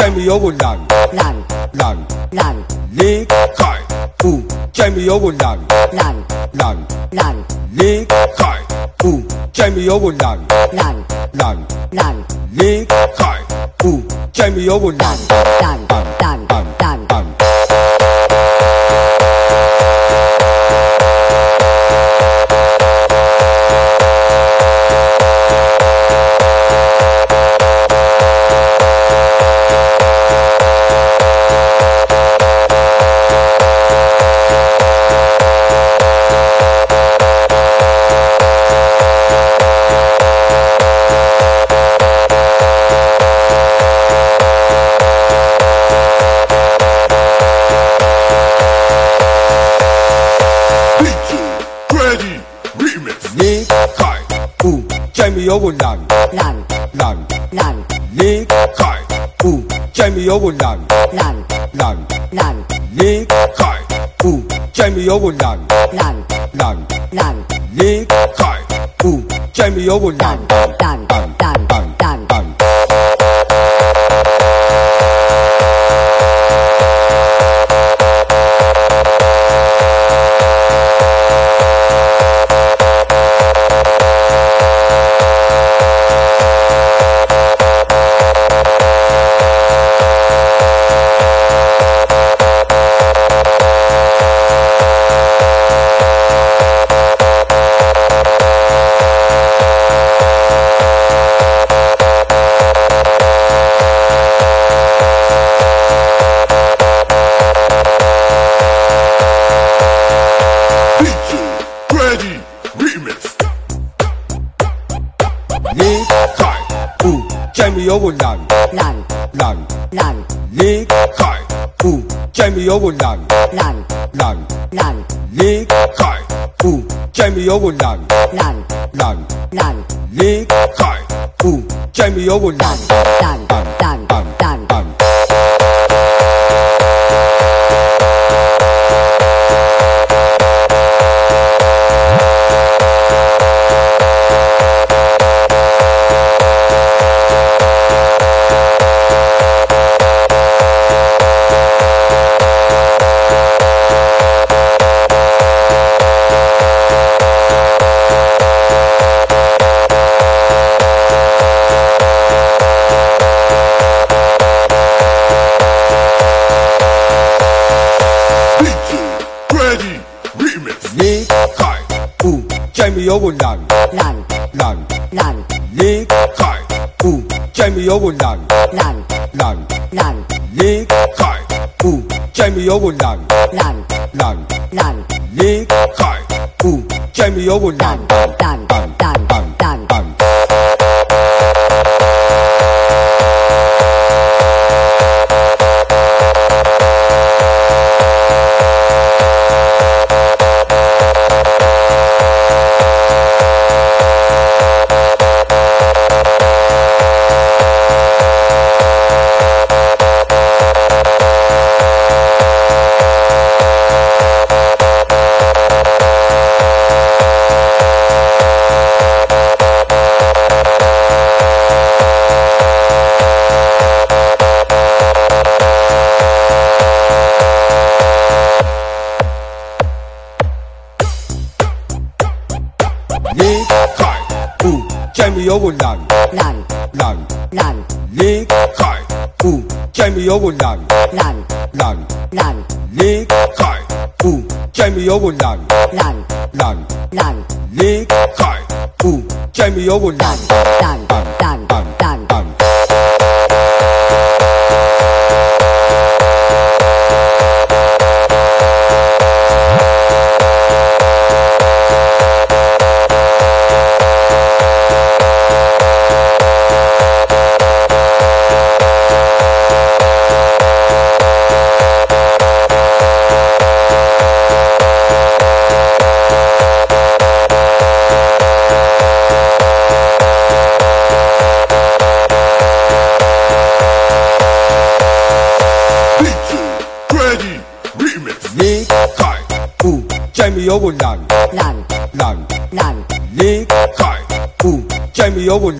ကြိုက်မရောကိုလာပြီလာနေခိုင်ဦးကြိုက်မရောကိုလာပြီနေခိုင်ဦးကြိုက်မရောကိုလာပြီနေခိုင်ဦးကြိုက်မရောကိုလာနေခိုင်ဦးကြိုက်မရောကိုလာပြီနေခိုင်ဦးကြိုက်မရောကိုလာပြီနေခိုင်ဦးကြိုက်မရောကိုလာပြီနေခိုင်ဦးကြိုက်မရောကိုလာနေခိုင်ဦးကြိုက်မရောကိုလာပြီနေခိုင်ဦးကြိုက်မရောကိုလာပြီနေခိုင်ဦးကြိုက်မရောကိုလာပြီနေခိုင်ဦးကြိုက်မရောကိုလာနေခိုင်ဦးကြိုက်မရောကိုလာပြီနေခိုင်ဦးကြိုက်မရောကိုလာပြီနေခိုင်ဦးကြိုက်မရောကိုလာပြီနေခိုင်ဦးကြိုက်မရောကိုလာနေခိုင်ဦးကြိုက်မရောကိုလာပြီနေခိုင်ဦးကြိုက်မရောကိုလာပြီနေခိုင်ဦးကြိုက်မရောကိုလာပြီနေခိုင်ဦးကြိုက်မရောကိုလာနေခိုင်ဦးကြိုက်မရောကိုလာပြီနေခိုင်ဦးကြိုက်မရောကို